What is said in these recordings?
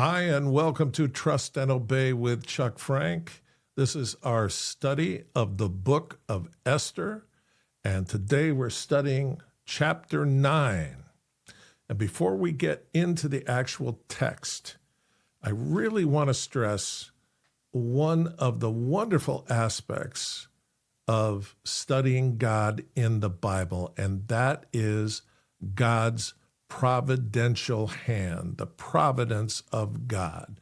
Hi, and welcome to Trust and Obey with Chuck Frank. This is our study of the Book of Esther, and today we're studying chapter 9. And before we get into the actual text, I really want to stress one of the wonderful aspects of studying God in the Bible, and that is God's providential hand, the providence of God.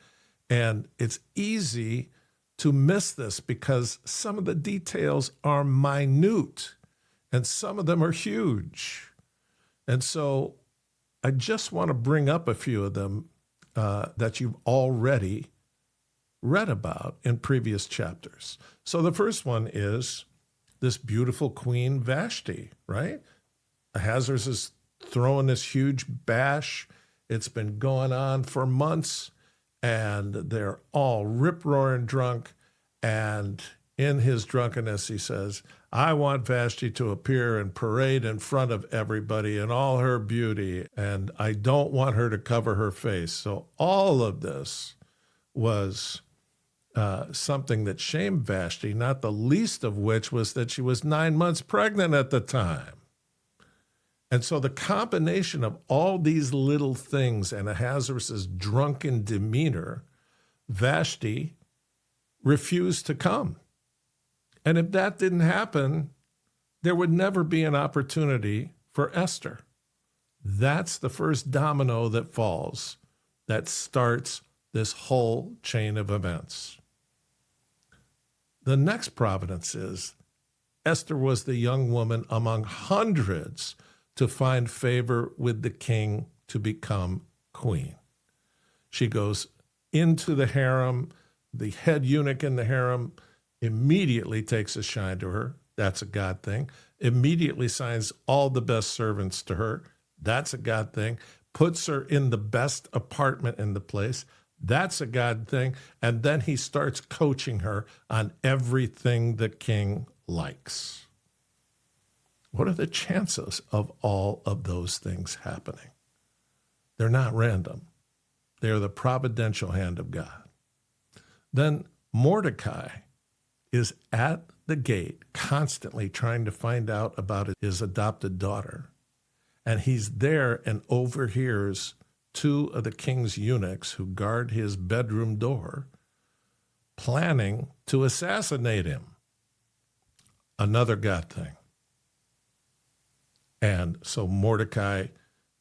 And it's easy to miss this because some of the details are minute and some of them are huge. And so I just want to bring up a few of them that you've already read about in previous chapters. So the first one is this beautiful Queen Vashti, right? Ahasuerus is throwing this huge bash. It's been going on for months, and they're all rip-roaring drunk. And in his drunkenness, he says, I want Vashti to appear and parade in front of everybody in all her beauty, and I don't want her to cover her face. So all of this was something that shamed Vashti, not the least of which was that she was 9 months pregnant at the time. And so the combination of all these little things and Ahasuerus' drunken demeanor, Vashti refused to come. And if that didn't happen, there would never be an opportunity for Esther. That's the first domino that falls, that starts this whole chain of events. The next providence is Esther was the young woman among hundreds to find favor with the king to become queen. She goes into the harem. The head eunuch in the harem immediately takes a shine to her. That's a God thing. Immediately signs all the best servants to her. That's a God thing. Puts her in the best apartment in the place. That's a God thing. And then he starts coaching her on everything the king likes. What are the chances of all of those things happening? They're not random. They're the providential hand of God. Then Mordecai is at the gate constantly trying to find out about his adopted daughter. And he's there and overhears two of the king's eunuchs who guard his bedroom door planning to assassinate him. Another God thing. And so Mordecai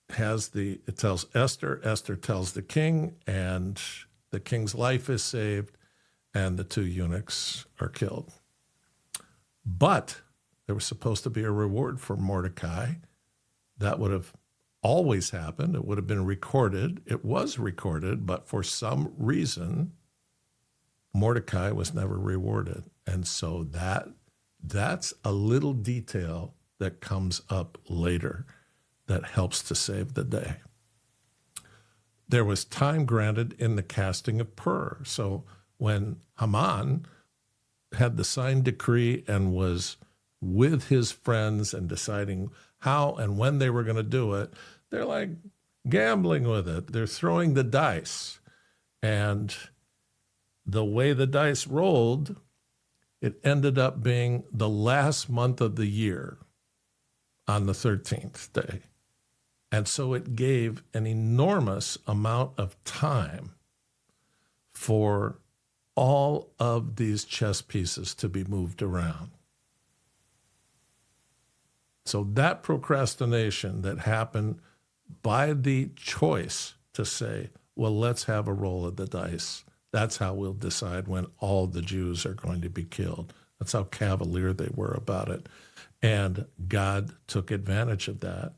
it tells Esther, Esther tells the king, and the king's life is saved, and the two eunuchs are killed. But there was supposed to be a reward for Mordecai. That would have always happened. It would have been recorded. It was recorded, but for some reason, Mordecai was never rewarded. And so that's a little detail that comes up later that helps to save the day. There was time granted in the casting of Purim. So when Haman had the signed decree and was with his friends and deciding how and when they were going to do it, they're like gambling with it. They're throwing the dice. And the way the dice rolled, it ended up being the last month of the year on the 13th day. And so it gave an enormous amount of time for all of these chess pieces to be moved around. So that procrastination that happened by the choice to say, well, let's have a roll of the dice. That's how we'll decide when all the Jews are going to be killed. That's how cavalier they were about it. And God took advantage of that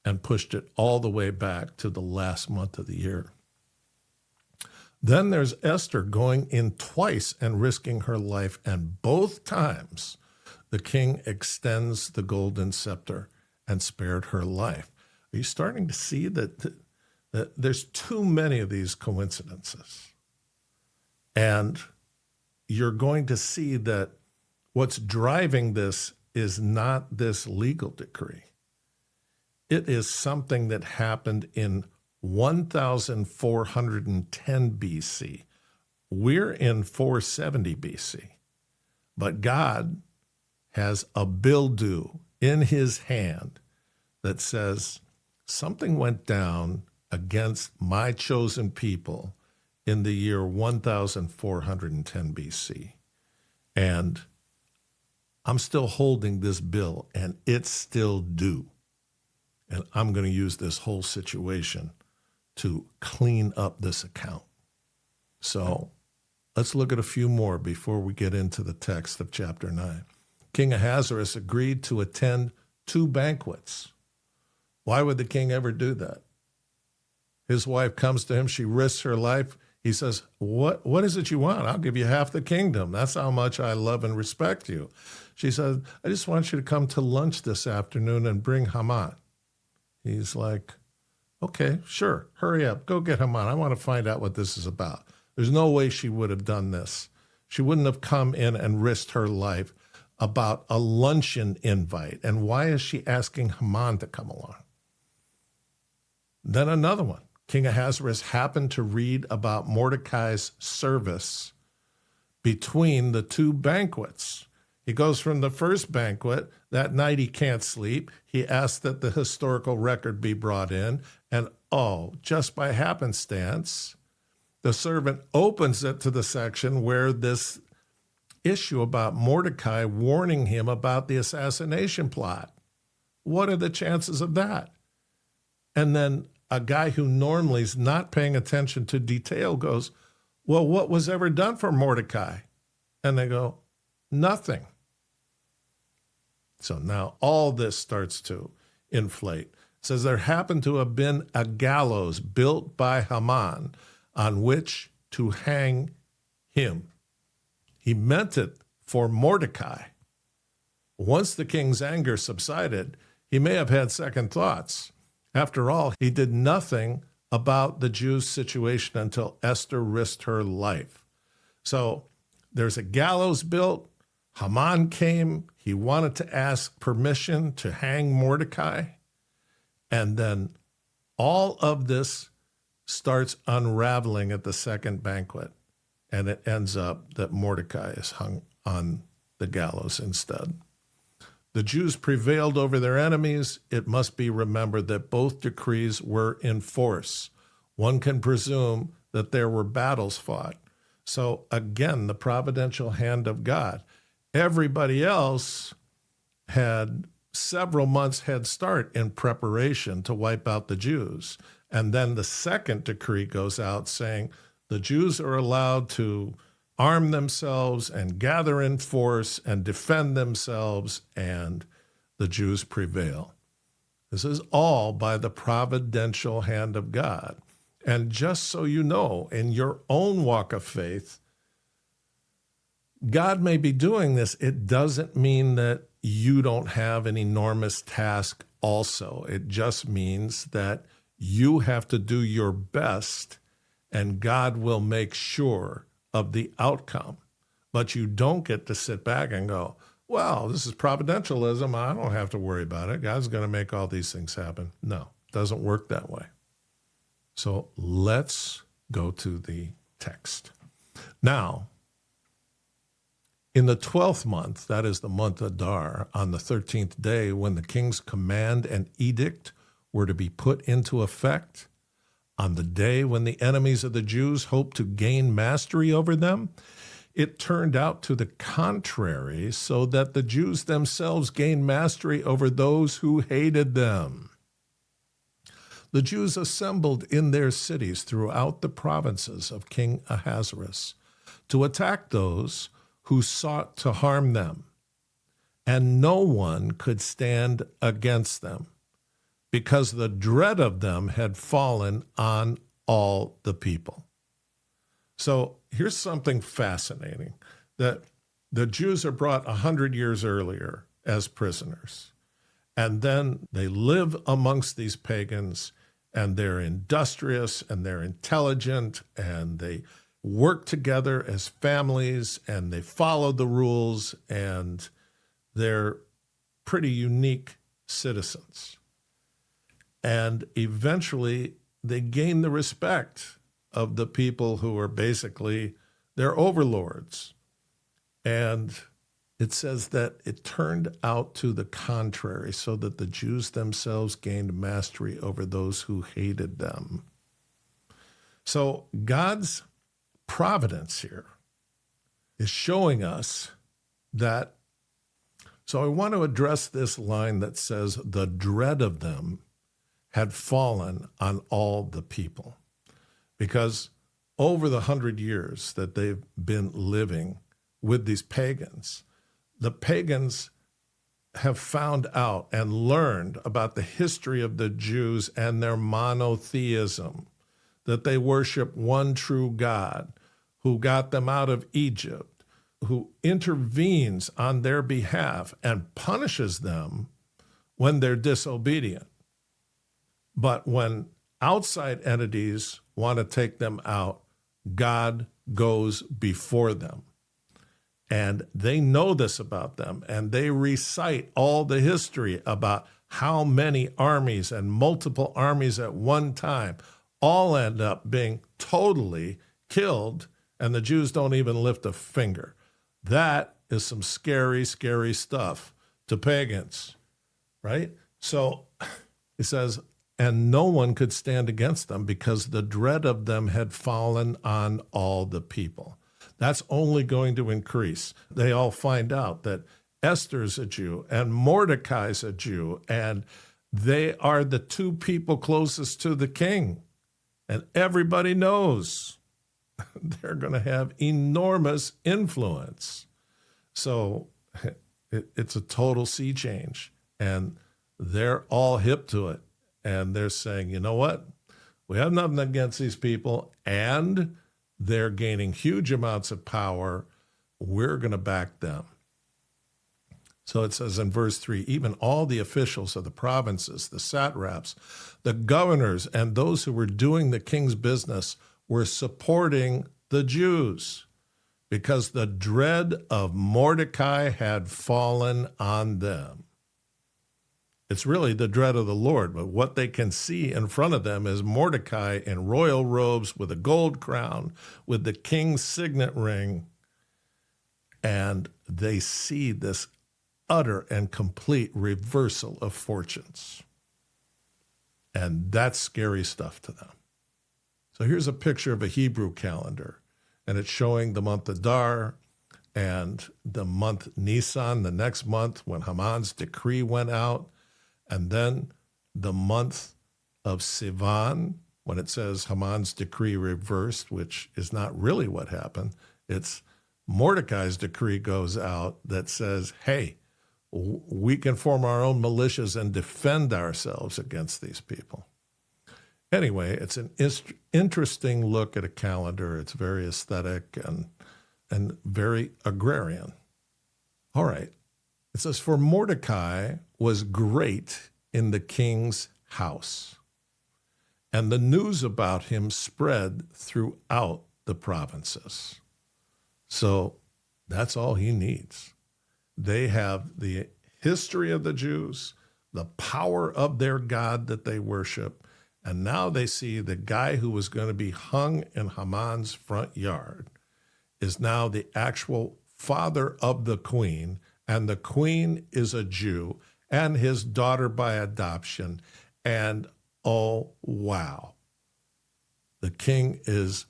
and pushed it all the way back to the last month of the year. Then there's Esther going in twice and risking her life, and both times the king extends the golden scepter and spared her life. Are you starting to see that there's too many of these coincidences? And you're going to see that what's driving this is not this legal decree. It is something that happened in 1410 BC. We're in 470 BC. But God has a bill due in his hand that says something went down against my chosen people in the year 1410 BC. And I'm still holding this bill, and it's still due. And I'm going to use this whole situation to clean up this account. So let's look at a few more before we get into the text of chapter 9. King Ahasuerus agreed to attend 2 banquets. Why would the king ever do that? His wife comes to him. She risks her life. He says, what is it you want? I'll give you half the kingdom. That's how much I love and respect you. She says, I just want you to come to lunch this afternoon and bring Haman. He's like, okay, sure. Hurry up. Go get Haman. I want to find out what this is about. There's no way she would have done this. She wouldn't have come in and risked her life about a luncheon invite. And why is she asking Haman to come along? Then another one. King Ahasuerus happened to read about Mordecai's service between the 2 banquets. He goes from the first banquet. That night he can't sleep. He asks that the historical record be brought in. And just by happenstance, the servant opens it to the section where this issue about Mordecai warning him about the assassination plot. What are the chances of that? And then a guy who normally is not paying attention to detail goes, well, what was ever done for Mordecai? And they go, nothing. So now all this starts to inflate. It says there happened to have been a gallows built by Haman on which to hang him. He meant it for Mordecai. Once the king's anger subsided, he may have had second thoughts. After all, he did nothing about the Jews' situation until Esther risked her life. So there's a gallows built. Haman came. He wanted to ask permission to hang Mordecai. And then all of this starts unraveling at the second banquet. And it ends up that Mordecai is hung on the gallows instead. The Jews prevailed over their enemies. It must be remembered that both decrees were in force. One can presume that there were battles fought. So again, the providential hand of God. Everybody else had several months head start in preparation to wipe out the Jews. And then the second decree goes out saying the Jews are allowed to arm themselves and gather in force and defend themselves, and the Jews prevail. This is all by the providential hand of God. And just so you know, in your own walk of faith, God may be doing this. It doesn't mean that you don't have an enormous task also. It just means that you have to do your best, and God will make sure of the outcome. But you don't get to sit back and go, well, this is providentialism. I don't have to worry about it. God's going to make all these things happen. No, it doesn't work that way. So let's go to the text. Now, in the 12th month, that is the month Adar, on the 13th day, when the king's command and edict were to be put into effect, on the day when the enemies of the Jews hoped to gain mastery over them, it turned out to the contrary, so that the Jews themselves gained mastery over those who hated them. The Jews assembled in their cities throughout the provinces of King Ahasuerus to attack those who sought to harm them, and no one could stand against them, because the dread of them had fallen on all the people. So here's something fascinating, that the Jews are brought 100 years earlier as prisoners, and then they live amongst these pagans, and they're industrious, and they're intelligent, and they work together as families, and they follow the rules, and they're pretty unique citizens. And eventually they gain the respect of the people who are basically their overlords. And it says that it turned out to the contrary, so that the Jews themselves gained mastery over those who hated them. So God's providence here is showing us that. So I want to address this line that says, the dread of them had fallen on all the people. Because over the 100 years that they've been living with these pagans, the pagans have found out and learned about the history of the Jews and their monotheism, that they worship one true God who got them out of Egypt, who intervenes on their behalf and punishes them when they're disobedient. But when outside entities want to take them out, God goes before them. And they know this about them, and they recite all the history about how many armies and multiple armies at one time all end up being totally killed, and the Jews don't even lift a finger. That is some scary, scary stuff to pagans, right? So it says, and no one could stand against them because the dread of them had fallen on all the people. That's only going to increase. They all find out that Esther's a Jew and Mordecai's a Jew, and they are the two people closest to the king. And everybody knows they're going to have enormous influence. So it's a total sea change, and they're all hip to it. And they're saying, you know what? We have nothing against these people, and they're gaining huge amounts of power. We're going to back them. So it says in verse 3, even all the officials of the provinces, the satraps, the governors, and those who were doing the king's business were supporting the Jews because the dread of Mordecai had fallen on them. It's really the dread of the Lord, but what they can see in front of them is Mordecai in royal robes with a gold crown, with the king's signet ring, and they see this utter and complete reversal of fortunes. And that's scary stuff to them. So here's a picture of a Hebrew calendar, and it's showing the month Adar and the month Nisan, the next month when Haman's decree went out. And then the month of Sivan, when it says Haman's decree reversed, which is not really what happened. It's Mordecai's decree goes out that says, hey, we can form our own militias and defend ourselves against these people. Anyway, it's an interesting look at a calendar. It's very aesthetic and very agrarian. All right. It says, for Mordecai was great in the king's house, and the news about him spread throughout the provinces. So that's all he needs. They have the history of the Jews, the power of their God that they worship, and now they see the guy who was going to be hung in Haman's front yard is now the actual father of the queen, and the queen is a Jew and his daughter by adoption. And oh, wow. The king is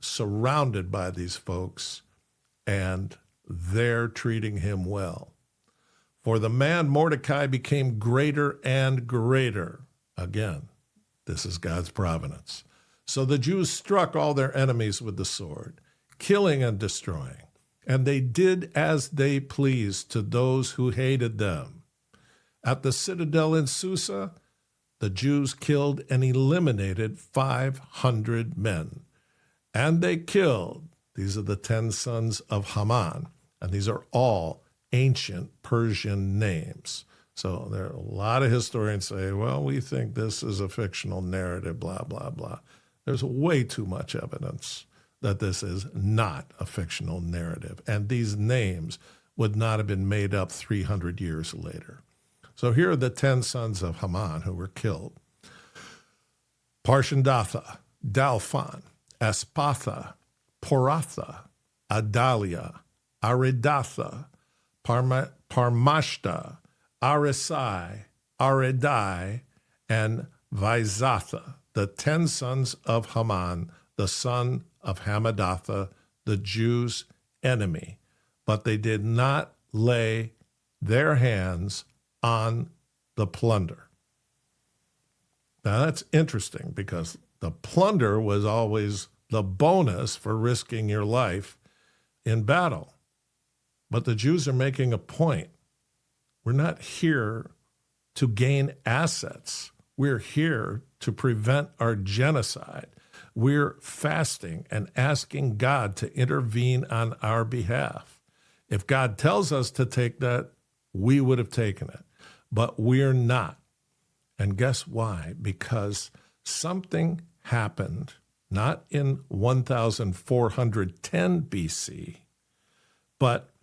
surrounded by these folks, and they're treating him well. For the man Mordecai became greater and greater. Again, this is God's providence. So the Jews struck all their enemies with the sword, killing and destroying. And they did as they pleased to those who hated them. At the citadel in Susa, the Jews killed and eliminated 500 men. And they killed, these are the 10 sons of Haman, and these are all ancient Persian names. So there are a lot of historians say, well, we think this is a fictional narrative, blah, blah, blah. There's way too much evidence that this is not a fictional narrative. And these names would not have been made up 300 years later. So here are the 10 sons of Haman who were killed. Parshandatha, Dalphon, Aspatha, Poratha, Adalia, Aridatha, Parmashta, Arisai, Aridai, and Vaizatha, the 10 sons of Haman, the son of Hammedatha, the Jews' enemy. But they did not lay their hands on the plunder. Now that's interesting because the plunder was always the bonus for risking your life in battle. But the Jews are making a point. We're not here to gain assets. We're here to prevent our genocide. We're fasting and asking God to intervene on our behalf. If God tells us to take that, we would have taken it. But we're not. And guess why? Because something happened, not in 1410 BC, but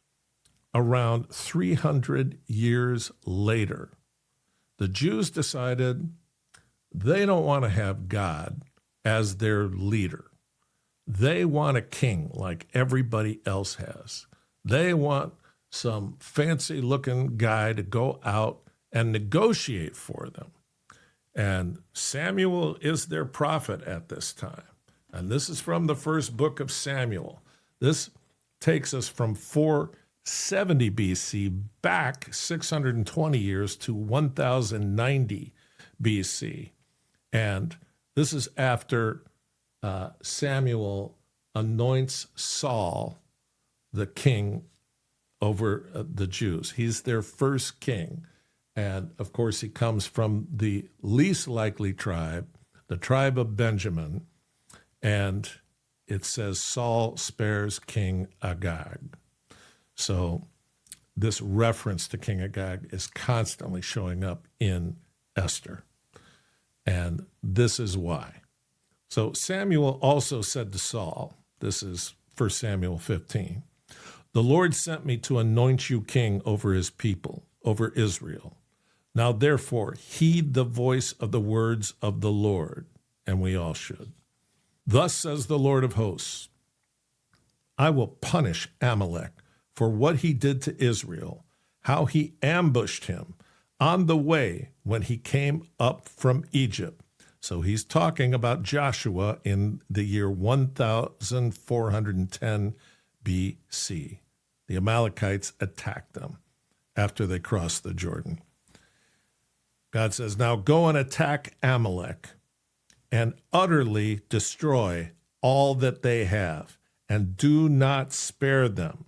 around 300 years later. The Jews decided they don't want to have God as their leader. They want a king like everybody else has. They want some fancy-looking guy to go out and negotiate for them. And Samuel is their prophet at this time. And this is from the first book of Samuel. This takes us from 470 BC back 620 years to 1090 BC. And this is after Samuel anoints Saul the king over the Jews. He's their first king. And, of course, he comes from the least likely tribe, the tribe of Benjamin. And it says Saul spares King Agag. So this reference to King Agag is constantly showing up in Esther. And this is why. So Samuel also said to Saul, this is 1 Samuel 15, "The Lord sent me to anoint you king over his people, over Israel. Now, therefore, heed the voice of the words of the Lord," and we all should. "Thus says the Lord of hosts, I will punish Amalek for what he did to Israel, how he ambushed him on the way when he came up from Egypt." So he's talking about Joshua in the year 1410 BC. The Amalekites attacked them after they crossed the Jordan. God says, "Now go and attack Amalek and utterly destroy all that they have, and do not spare them,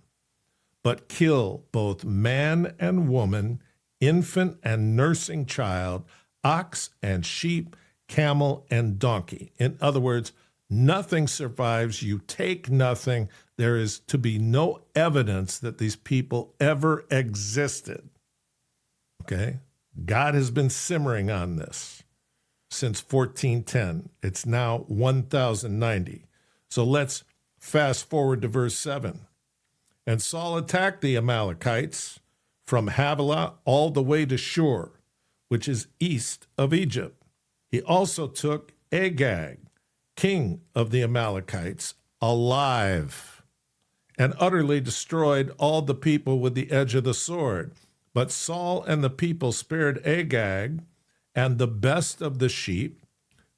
but kill both man and woman, infant and nursing child, ox and sheep, camel and donkey." In other words, nothing survives. You take nothing. There is to be no evidence that these people ever existed. Okay? God has been simmering on this since 1410. It's now 1090. So let's fast forward to verse 7. "And Saul attacked the Amalekites from Havilah all the way to Shur, which is east of Egypt. He also took Agag, king of the Amalekites, alive, and utterly destroyed all the people with the edge of the sword. But Saul and the people spared Agag and the best of the sheep,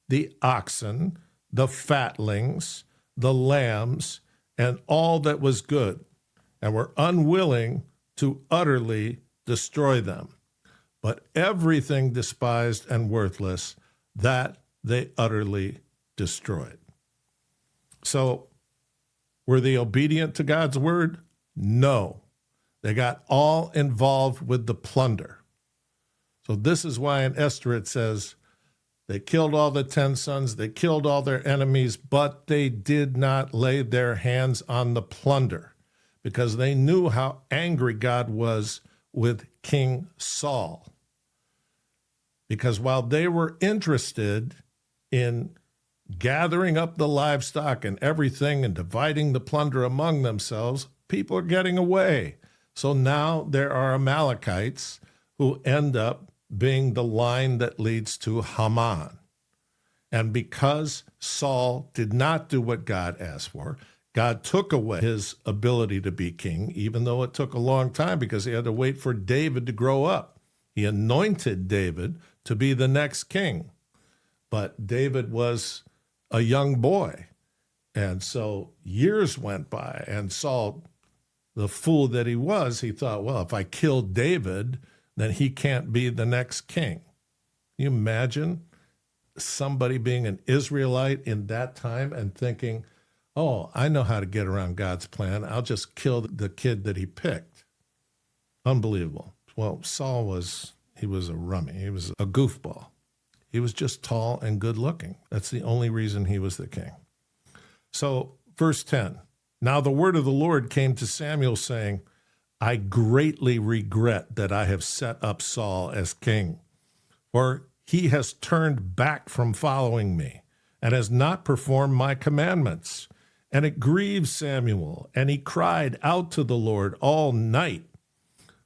the oxen, the fatlings, the lambs, and all that was good, and were unwilling to utterly destroy them. But everything despised and worthless, that they utterly destroyed." So, were they obedient to God's word? No. They got all involved with the plunder. So this is why in Esther it says, they killed all the 10 sons, they killed all their enemies, but they did not lay their hands on the plunder, because they knew how angry God was with King Saul. Because while they were interested in gathering up the livestock and everything and dividing the plunder among themselves, people are getting away. So now there are Amalekites who end up being the line that leads to Haman. And because Saul did not do what God asked for, God took away his ability to be king, even though it took a long time because he had to wait for David to grow up. He anointed David to be the next king. But David was a young boy. And so years went by, and Saul, the fool that he was, he thought, well, if I kill David, then he can't be the next king. Can you imagine somebody being an Israelite in that time and thinking, oh, I know how to get around God's plan. I'll just kill the kid that he picked. Unbelievable. Well, Saul was a rummy. He was a goofball. He was just tall and good looking. That's the only reason he was the king. So, verse 10, now the word of the Lord came to Samuel saying, I greatly regret that I have set up Saul as king, for he has turned back from following me and has not performed my commandments. And it grieved Samuel, and he cried out to the Lord all night.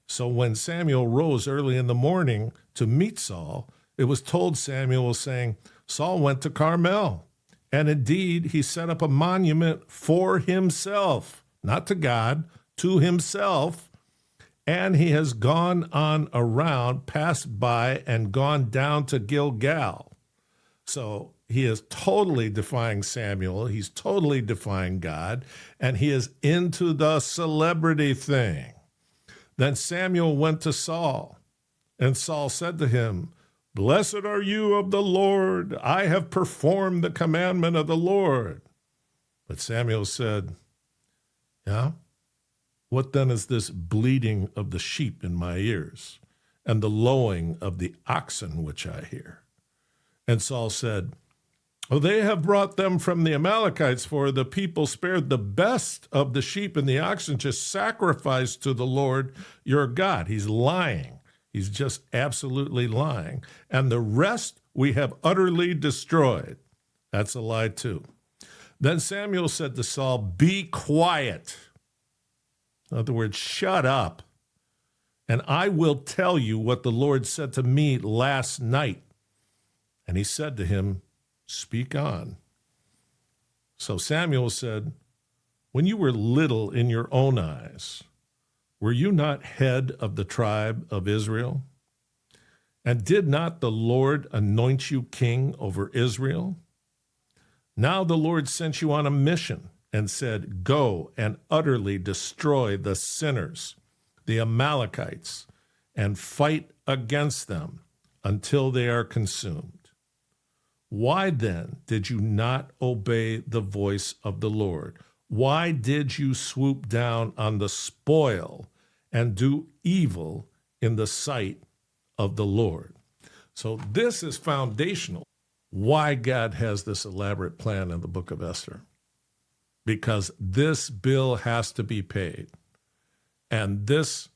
So when Samuel rose early in the morning to meet Saul, it was told Samuel, saying, Saul went to Carmel, and indeed he set up a monument for himself, not to God, to himself, and he has gone on around, passed by, and gone down to Gilgal. So he is totally defying Samuel, he's totally defying God, and he is into the celebrity thing. Then Samuel went to Saul, and Saul said to him, Blessed are you of the Lord. I have performed the commandment of the Lord. But Samuel said, Yeah? What then is this bleating of the sheep in my ears, and the lowing of the oxen which I hear? And Saul said, Oh, they have brought them from the Amalekites, for the people spared the best of the sheep and the oxen to sacrifice to the Lord your God. He's lying. He's just absolutely lying. And the rest we have utterly destroyed. That's a lie too. Then Samuel said to Saul, Be quiet. In other words, shut up. And I will tell you what the Lord said to me last night. And he said to him, Speak on. So Samuel said, When you were little in your own eyes, were you not head of the tribe of Israel? And did not the Lord anoint you king over Israel? Now the Lord sent you on a mission and said, Go and utterly destroy the sinners, the Amalekites, and fight against them until they are consumed. Why then did you not obey the voice of the Lord? Why did you swoop down on the spoil and do evil in the sight of the Lord? So this is foundational. Why God has this elaborate plan in the Book of Esther. Because this bill has to be paid. And this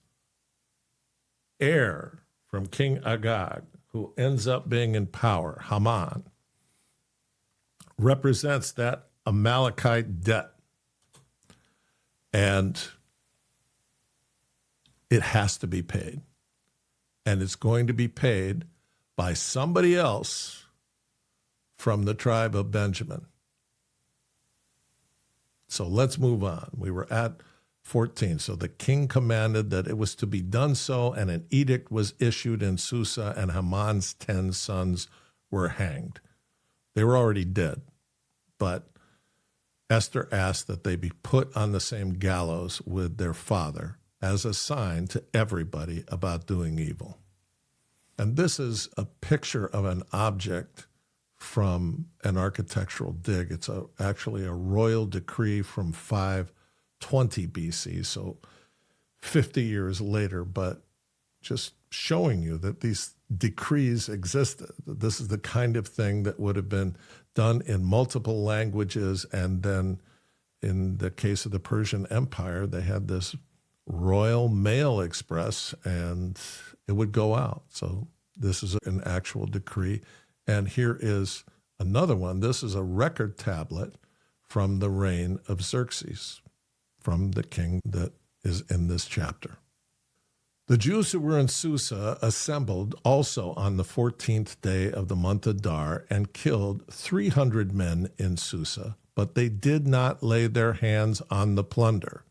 heir from King Agag, who ends up being in power, Haman, represents that Amalekite debt. And it has to be paid. And it's going to be paid by somebody else from the tribe of Benjamin. So let's move on. We were at 14. So the king commanded that it was to be done so, and an edict was issued in Susa, and Haman's 10 sons were hanged. They were already dead, but Esther asked that they be put on the same gallows with their father as a sign to everybody about doing evil. And this is a picture of an object from an architectural dig. It's actually a royal decree from 520 BC, so 50 years later, but just showing you that these decrees existed. This is the kind of thing that would have been done in multiple languages, and then in the case of the Persian Empire, they had this royal mail express, and it would go out. So this is an actual decree. And here is another one. This is a record tablet from the reign of Xerxes, from the king that is in this chapter. The Jews who were in Susa assembled also on the 14th day of the month Adar and killed 300 men in Susa, but they did not lay their hands on the plunder.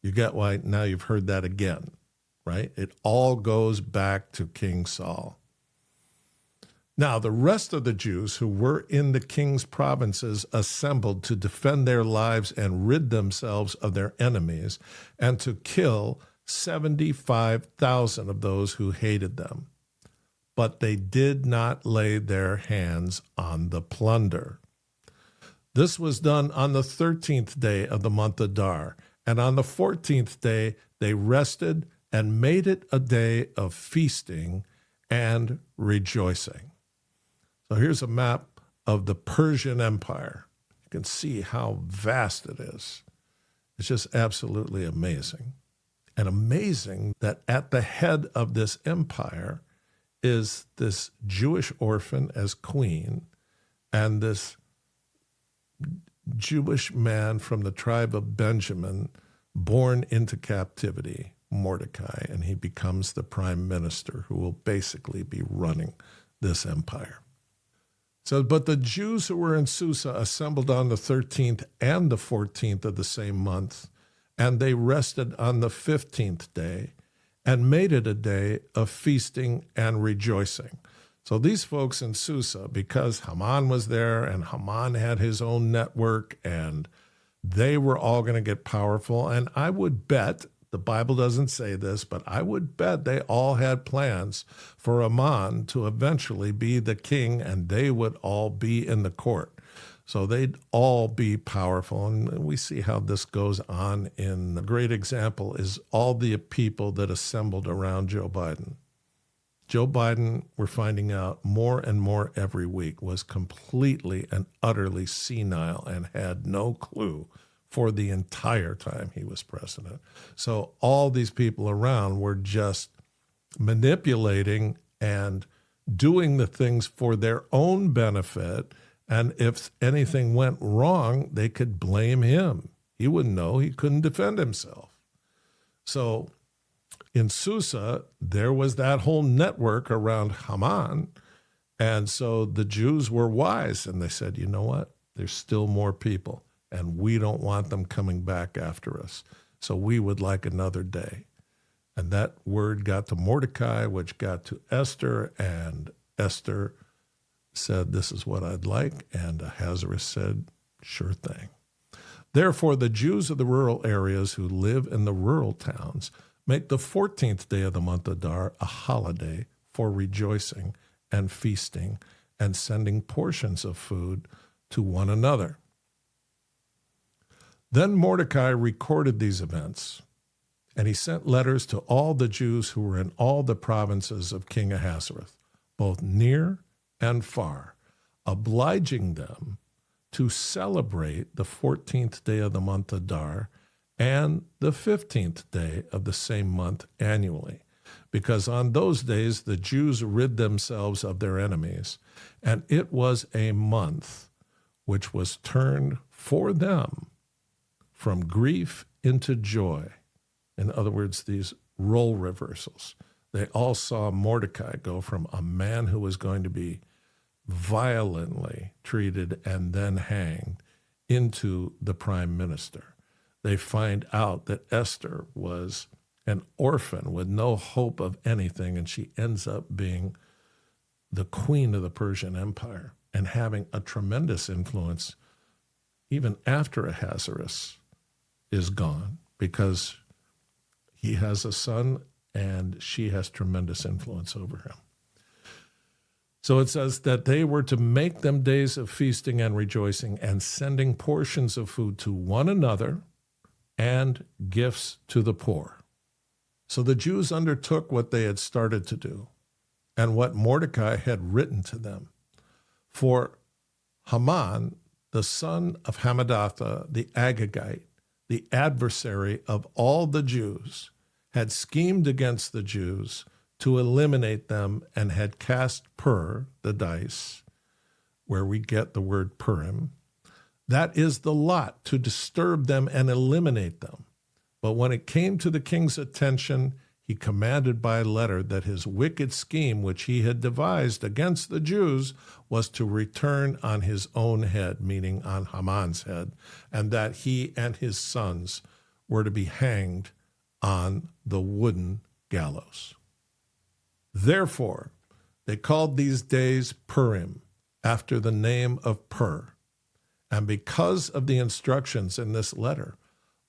You get why now you've heard that again, right? It all goes back to King Saul. Now, the rest of the Jews who were in the king's provinces assembled to defend their lives and rid themselves of their enemies and to kill 75,000 of those who hated them. But they did not lay their hands on the plunder. This was done on the 13th day of the month Adar, and on the 14th day they rested and made it a day of feasting and rejoicing. So here's a map of the Persian Empire. You can see how vast it is. It's just absolutely amazing. And amazing that at the head of this empire is this Jewish orphan as queen and this Jewish man from the tribe of Benjamin born into captivity, Mordecai, and he becomes the prime minister who will basically be running this empire. So, but the Jews who were in Susa assembled on the 13th and the 14th of the same month, and they rested on the 15th day and made it a day of feasting and rejoicing. So these folks in Susa, because Haman was there and Haman had his own network and they were all going to get powerful, and I would bet, the Bible doesn't say this, but I would bet they all had plans for Haman to eventually be the king, and they would all be in the court. So they'd all be powerful, and we see how this goes on. In a great example is all the people that assembled around Joe Biden. Joe Biden, we're finding out more and more every week, was completely and utterly senile and had no clue for the entire time he was president. So all these people around were just manipulating and doing the things for their own benefit. And if anything went wrong, they could blame him. He wouldn't know. He couldn't defend himself. So in Susa, there was that whole network around Haman. And so the Jews were wise, and they said, you know what? There's still more people, and we don't want them coming back after us. So we would like another day. And that word got to Mordecai, which got to Esther, and Esther said, this is what I'd like, and Ahasuerus said, sure thing. Therefore, the Jews of the rural areas who live in the rural towns make the 14th day of the month Adar a holiday for rejoicing and feasting and sending portions of food to one another. Then Mordecai recorded these events, and he sent letters to all the Jews who were in all the provinces of King Ahasuerus, both near and far, obliging them to celebrate the 14th day of the month Adar and the 15th day of the same month annually, because on those days the Jews rid themselves of their enemies, and it was a month which was turned for them from grief into joy. In other words, these role reversals. They all saw Mordecai go from a man who was going to be violently treated and then hanged into the prime minister. They find out that Esther was an orphan with no hope of anything, and she ends up being the queen of the Persian Empire and having a tremendous influence even after Ahasuerus is gone, because he has a son and she has tremendous influence over him. So it says that they were to make them days of feasting and rejoicing and sending portions of food to one another and gifts to the poor. So the Jews undertook what they had started to do and what Mordecai had written to them. For Haman, the son of Hammedatha, the Agagite, the adversary of all the Jews, had schemed against the Jews to eliminate them and had cast the dice, where we get the word Purim. That is the lot, to disturb them and eliminate them. But when it came to the king's attention, he he commanded by letter that his wicked scheme which he had devised against the Jews was to return on his own head, meaning on Haman's head, and that he and his sons were to be hanged on the wooden gallows. Therefore, they called these days Purim, after the name of Pur. And because of the instructions in this letter,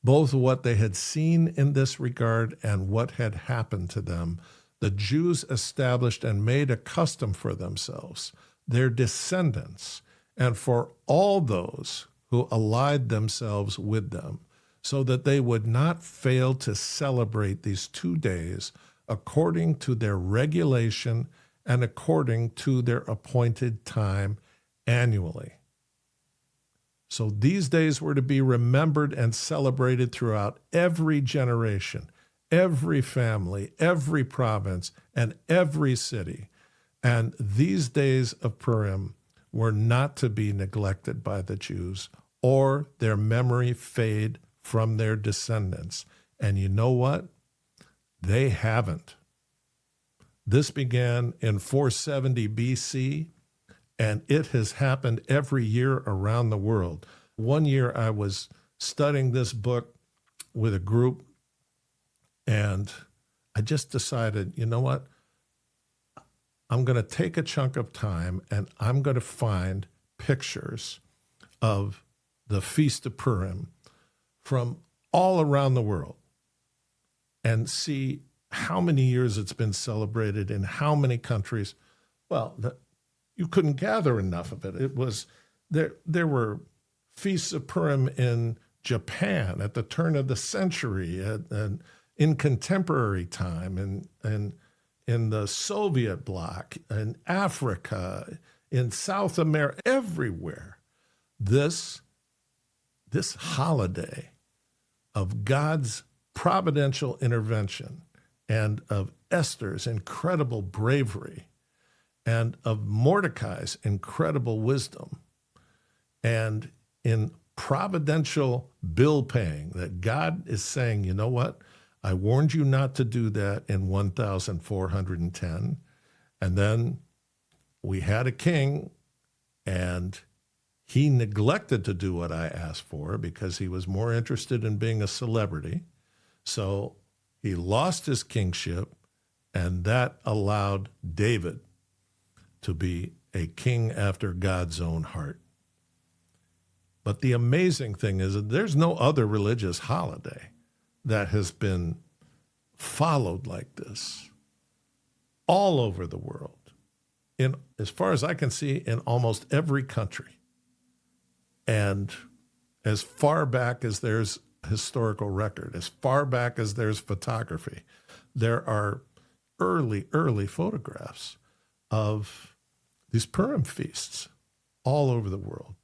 both what they had seen in this regard and what had happened to them, the Jews established and made a custom for themselves, their descendants, and for all those who allied themselves with them, so that they would not fail to celebrate these 2 days according to their regulation and according to their appointed time annually. So these days were to be remembered and celebrated throughout every generation, every family, every province, and every city. And these days of Purim were not to be neglected by the Jews, or their memory fade from their descendants. And you know what? They haven't. This began in 470 BC, and it has happened every year around the world. One year I was studying this book with a group, and I just decided, you know what? I'm going to take a chunk of time, and I'm going to find pictures of the Feast of Purim from all around the world and see how many years it's been celebrated in how many countries. Well, you couldn't gather enough of it. It was there were feasts of Purim in Japan at the turn of the century, and in contemporary time, and in the Soviet bloc, in Africa, in South America, everywhere. This holiday of God's providential intervention and of Esther's incredible bravery and of Mordecai's incredible wisdom, and in providential bill paying, that God is saying, you know what? I warned you not to do that in 1410. And then we had a king, and he neglected to do what I asked for because he was more interested in being a celebrity. So he lost his kingship, and that allowed David to be a king after God's own heart. But the amazing thing is that there's no other religious holiday that has been followed like this all over the world, in, as far as I can see, in almost every country. And as far back as there's historical record, as far back as there's photography, there are early photographs of these Purim feasts all over the world.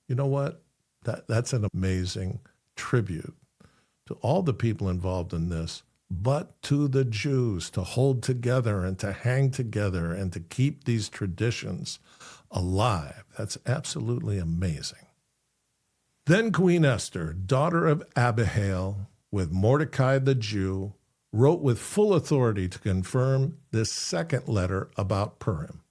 You know what? That's an amazing tribute to all the people involved in this, but to the Jews to hold together and to hang together and to keep these traditions alive. That's absolutely amazing. Then Queen Esther, daughter of Abihail, with Mordecai the Jew, wrote with full authority to confirm this second letter about Purim.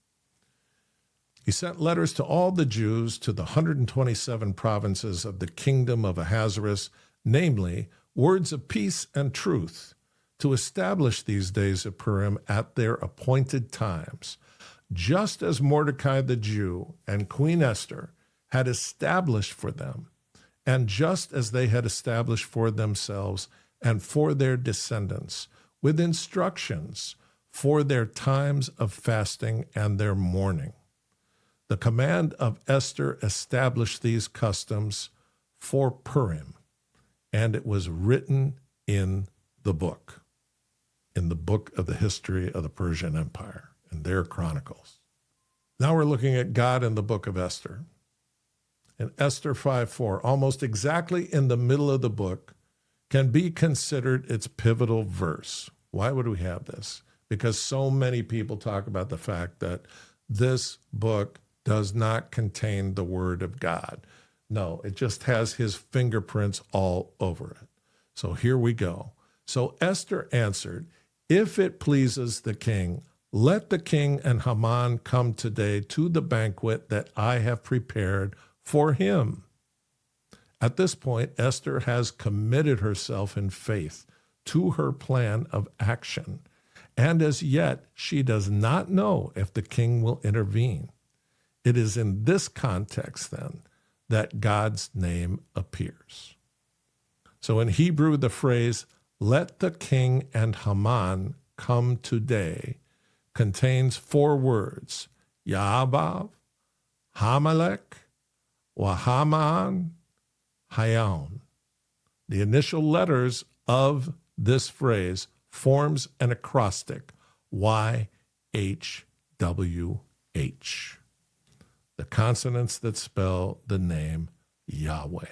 He sent letters to all the Jews to the 127 provinces of the kingdom of Ahasuerus, namely, words of peace and truth, to establish these days of Purim at their appointed times, just as Mordecai the Jew and Queen Esther had established for them, and just as they had established for themselves and for their descendants, with instructions for their times of fasting and their mourning. The command of Esther established these customs for Purim, and it was written in the book of the history of the Persian Empire, in their chronicles. Now we're looking at God in the book of Esther. In Esther 5:4, almost exactly in the middle of the book, can be considered its pivotal verse. Why would we have this? Because so many people talk about the fact that this book does not contain the word of God. No, it just has his fingerprints all over it. So here we go. So Esther answered, If it pleases the king, let the king and Haman come today to the banquet that I have prepared for him. At this point, Esther has committed herself in faith to her plan of action, and as yet she does not know if the king will intervene. It is in this context, then, that God's name appears. So in Hebrew, the phrase, let the king and Haman come today, contains 4 words, Ya'abav, Hamalek, Wahaman, Hayon. The initial letters of this phrase forms an acrostic, YHWH. The consonants that spell the name Yahweh.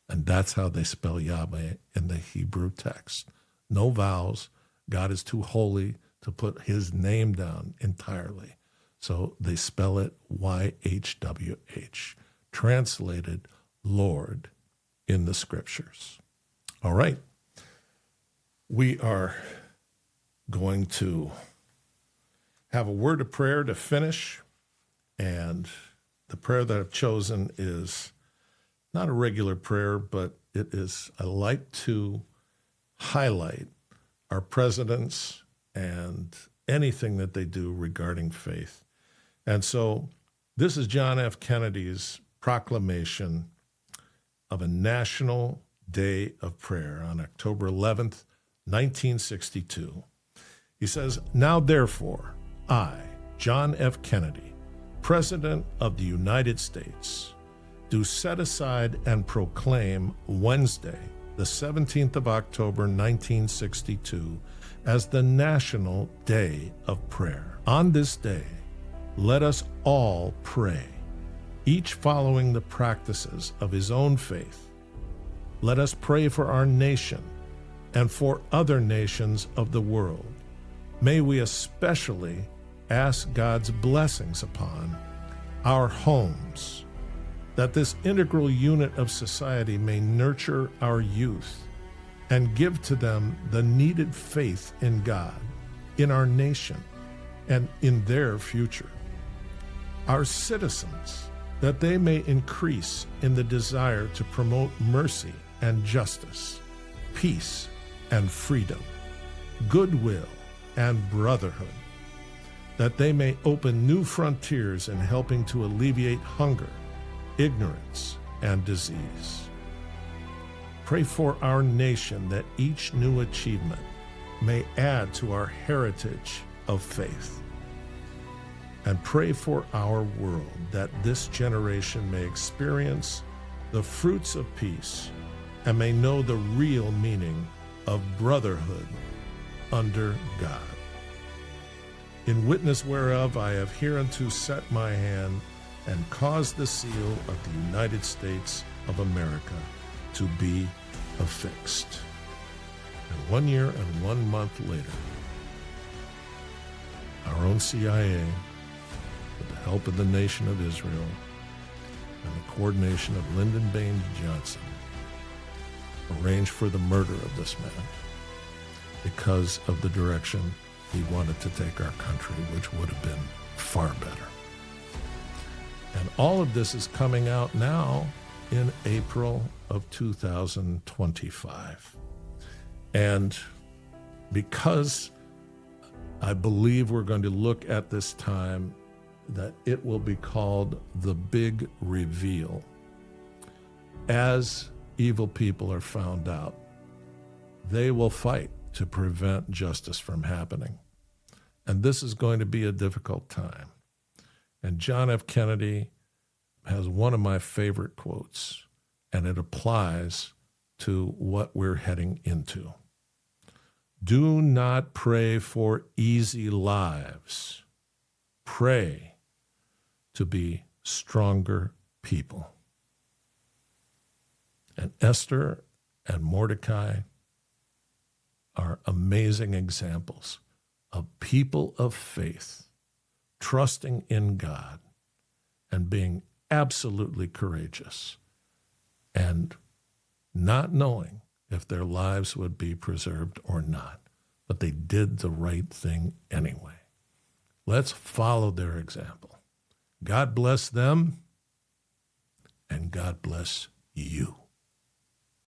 And that's how they spell Yahweh in the Hebrew text. No vowels. God is too holy to put his name down entirely. So they spell it YHWH, translated Lord in the scriptures. All right. We are going to have a word of prayer to finish. And the prayer that I've chosen is not a regular prayer, but it is, I like to highlight our presidents and anything that they do regarding faith. And so this is John F. Kennedy's proclamation of a National Day of Prayer on October 11th, 1962. He says, now therefore, I, John F. Kennedy, President of the United States, do set aside and proclaim Wednesday, the 17th of October, 1962, as the National Day of Prayer. On this day, let us all pray, each following the practices of his own faith. Let us pray for our nation and for other nations of the world. May we especially ask God's blessings upon our homes, that this integral unit of society may nurture our youth and give to them the needed faith in God, in our nation, and in their future. Our citizens, that they may increase in the desire to promote mercy and justice, peace and freedom, goodwill and brotherhood, that they may open new frontiers in helping to alleviate hunger, ignorance, and disease. Pray for our nation that each new achievement may add to our heritage of faith. And pray for our world that this generation may experience the fruits of peace and may know the real meaning of brotherhood under God. In witness whereof I have hereunto set my hand and caused the seal of the United States of America to be affixed. And 1 year and 1 month later, our own CIA, with the help of the nation of Israel and the coordination of Lyndon Baines Johnson, arranged for the murder of this man because of the direction he wanted to take our country, which would have been far better. And all of this is coming out now in April of 2025. And because I believe we're going to look at this time that it will be called the big reveal, as evil people are found out, they will fight to prevent justice from happening. And this is going to be a difficult time. And John F. Kennedy has one of my favorite quotes, and it applies to what we're heading into. Do not pray for easy lives. Pray to be stronger people. And Esther and Mordecai are amazing examples of people of faith, trusting in God and being absolutely courageous and not knowing if their lives would be preserved or not, but they did the right thing anyway. Let's follow their example. God bless them, and God bless you.